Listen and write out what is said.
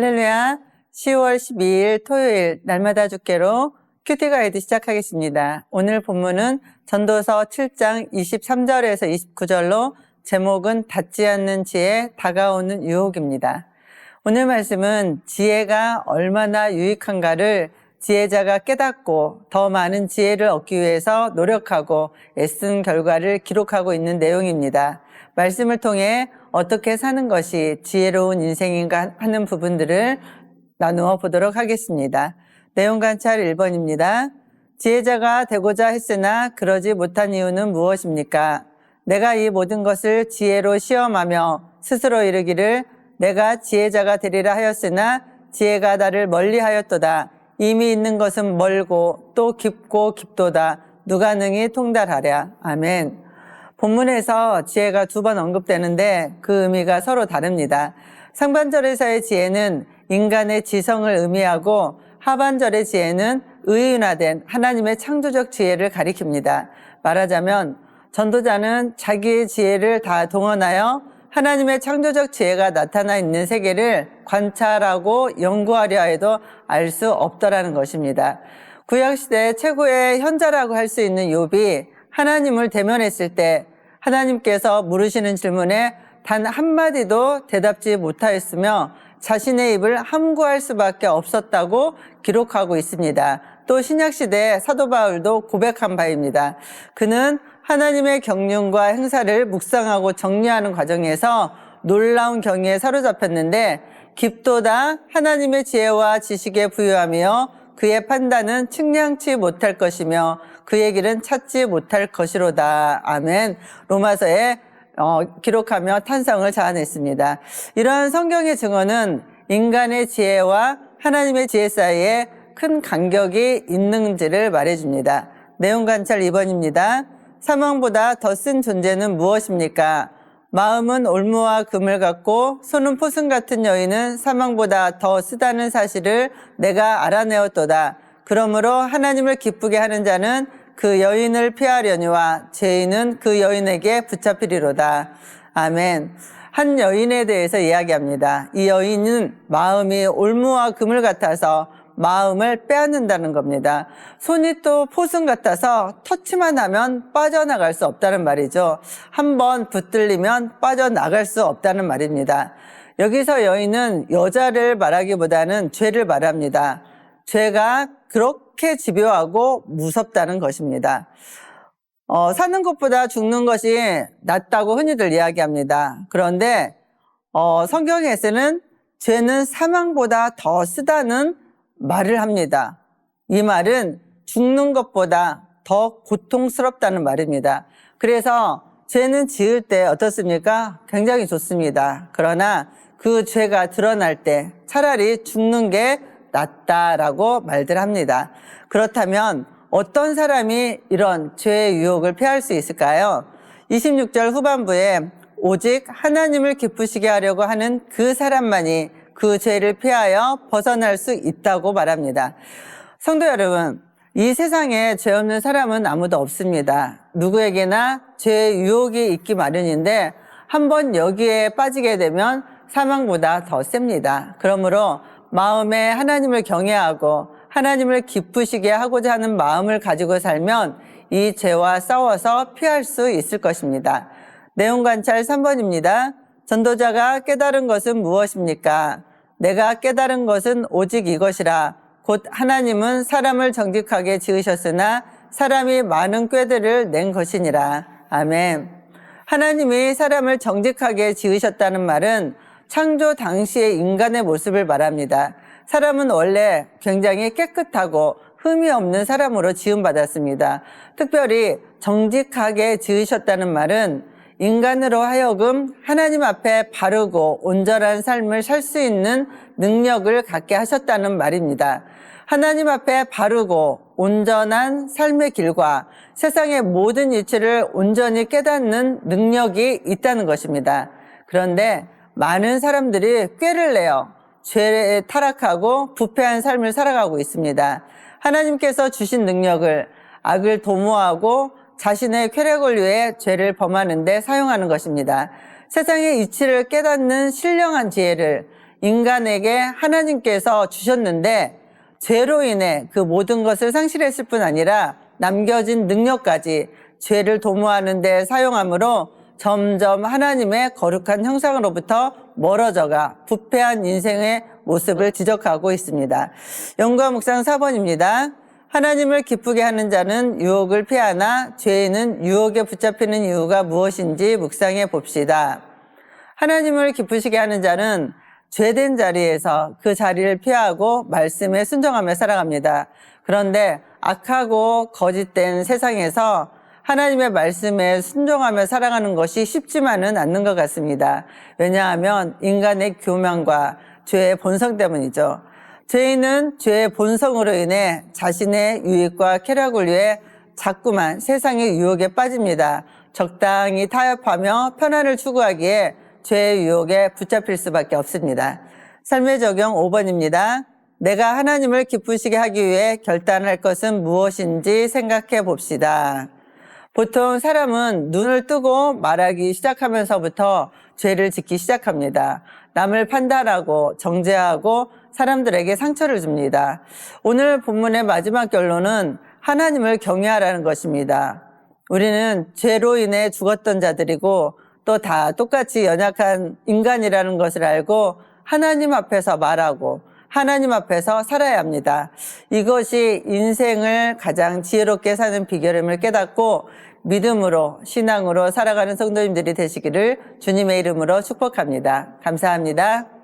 할렐루야. 10월 12일 토요일 날마다 주께로 큐티 가이드 시작하겠습니다. 오늘 본문은 전도서 7장 23절에서 29절로 제목은 닿지 않는 지혜, 다가오는 유혹입니다. 오늘 말씀은 지혜가 얼마나 유익한가를 지혜자가 깨닫고 더 많은 지혜를 얻기 위해서 노력하고 애쓴 결과를 기록하고 있는 내용입니다. 말씀을 통해 어떻게 사는 것이 지혜로운 인생인가 하는 부분들을 나누어 보도록 하겠습니다. 내용 관찰 1번입니다. 지혜자가 되고자 했으나 그러지 못한 이유는 무엇입니까? 내가 이 모든 것을 지혜로 시험하며 스스로 이르기를 내가 지혜자가 되리라 하였으나 지혜가 나를 멀리하였도다. 이미 있는 것은 멀고 또 깊고 깊도다. 누가 능히 통달하랴. 아멘. 본문에서 지혜가 2번 언급되는데 그 의미가 서로 다릅니다. 상반절에서의 지혜는 인간의 지성을 의미하고 하반절의 지혜는 의인화된 하나님의 창조적 지혜를 가리킵니다. 말하자면 전도자는 자기의 지혜를 다 동원하여 하나님의 창조적 지혜가 나타나 있는 세계를 관찰하고 연구하려 해도 알 수 없더라는 것입니다. 구약시대 최고의 현자라고 할 수 있는 욥이 하나님을 대면했을 때 하나님께서 물으시는 질문에 단 한마디도 대답지 못하였으며 자신의 입을 함구할 수밖에 없었다고 기록하고 있습니다. 또 신약시대 사도 바울도 고백한 바입니다. 그는 하나님의 경륜과 행사를 묵상하고 정리하는 과정에서 놀라운 경의에 사로잡혔는데 깊도다 하나님의 지혜와 지식에 부유하며 그의 판단은 측량치 못할 것이며 그의 길은 찾지 못할 것이로다. 아멘. 로마서에 기록하며 탄성을 자아냈습니다. 이러한 성경의 증언은 인간의 지혜와 하나님의 지혜 사이에 큰 간격이 있는지를 말해줍니다. 내용 관찰 2번입니다. 사망보다 더 쓴 존재는 무엇입니까? 마음은 올무와 금을 갖고 손은 포승 같은 여인은 사망보다 더 쓰다는 사실을 내가 알아내었도다. 그러므로 하나님을 기쁘게 하는 자는 그 여인을 피하려니와 죄인은 그 여인에게 붙잡히리로다. 아멘. 한 여인에 대해서 이야기합니다. 이 여인은 마음이 올무와 금을 같아서 마음을 빼앗는다는 겁니다. 손이 또 포승 같아서 터치만 하면 빠져나갈 수 없다는 말이죠. 한번 붙들리면 빠져나갈 수 없다는 말입니다. 여기서 여인은 여자를 말하기보다는 죄를 말합니다. 죄가 그렇게 집요하고 무섭다는 것입니다. 사는 것보다 죽는 것이 낫다고 흔히들 이야기합니다. 그런데 성경에서는 죄는 사망보다 더 쓰다는 말을 합니다. 이 말은 죽는 것보다 더 고통스럽다는 말입니다. 그래서 죄는 지을 때 어떻습니까? 굉장히 좋습니다. 그러나 그 죄가 드러날 때 차라리 죽는 게 낫다라고 말들 합니다. 그렇다면 어떤 사람이 이런 죄의 유혹을 피할 수 있을까요? 26절 후반부에 오직 하나님을 기쁘시게 하려고 하는 그 사람만이 그 죄를 피하여 벗어날 수 있다고 말합니다. 성도 여러분, 이 세상에 죄 없는 사람은 아무도 없습니다. 누구에게나 죄의 유혹이 있기 마련인데 한번 여기에 빠지게 되면 사망보다 더 셉니다. 그러므로 마음에 하나님을 경외하고 하나님을 기쁘시게 하고자 하는 마음을 가지고 살면 이 죄와 싸워서 피할 수 있을 것입니다. 내용 관찰 3번입니다. 전도자가 깨달은 것은 무엇입니까? 내가 깨달은 것은 오직 이것이라. 곧 하나님은 사람을 정직하게 지으셨으나 사람이 많은 꾀들을 낸 것이니라. 아멘. 하나님이 사람을 정직하게 지으셨다는 말은 창조 당시의 인간의 모습을 말합니다. 사람은 원래 굉장히 깨끗하고 흠이 없는 사람으로 지음받았습니다. 특별히 정직하게 지으셨다는 말은 인간으로 하여금 하나님 앞에 바르고 온전한 삶을 살 수 있는 능력을 갖게 하셨다는 말입니다. 하나님 앞에 바르고 온전한 삶의 길과 세상의 모든 이치를 온전히 깨닫는 능력이 있다는 것입니다. 그런데 많은 사람들이 꾀를 내어 죄에 타락하고 부패한 삶을 살아가고 있습니다. 하나님께서 주신 능력을 악을 도모하고 자신의 쾌락을 위해 죄를 범하는 데 사용하는 것입니다. 세상의 이치를 깨닫는 신령한 지혜를 인간에게 하나님께서 주셨는데 죄로 인해 그 모든 것을 상실했을 뿐 아니라 남겨진 능력까지 죄를 도모하는 데 사용함으로 점점 하나님의 거룩한 형상으로부터 멀어져가 부패한 인생의 모습을 지적하고 있습니다. 연구와 묵상 4번입니다. 하나님을 기쁘게 하는 자는 유혹을 피하나 죄인은 유혹에 붙잡히는 이유가 무엇인지 묵상해 봅시다. 하나님을 기쁘시게 하는 자는 죄된 자리에서 그 자리를 피하고 말씀에 순종하며 살아갑니다. 그런데 악하고 거짓된 세상에서 하나님의 말씀에 순종하며 살아가는 것이 쉽지만은 않는 것 같습니다. 왜냐하면 인간의 교만과 죄의 본성 때문이죠. 죄인은 죄의 본성으로 인해 자신의 유익과 쾌락을 위해 자꾸만 세상의 유혹에 빠집니다. 적당히 타협하며 편안을 추구하기에 죄의 유혹에 붙잡힐 수밖에 없습니다. 삶의 적용 5번입니다. 내가 하나님을 기쁘시게 하기 위해 결단할 것은 무엇인지 생각해 봅시다. 보통 사람은 눈을 뜨고 말하기 시작하면서부터 죄를 짓기 시작합니다. 남을 판단하고 정죄하고 사람들에게 상처를 줍니다. 오늘 본문의 마지막 결론은 하나님을 경외하라는 것입니다. 우리는 죄로 인해 죽었던 자들이고 또 다 똑같이 연약한 인간이라는 것을 알고 하나님 앞에서 말하고 하나님 앞에서 살아야 합니다. 이것이 인생을 가장 지혜롭게 사는 비결임을 깨닫고 믿음으로 신앙으로 살아가는 성도님들이 되시기를 주님의 이름으로 축복합니다. 감사합니다.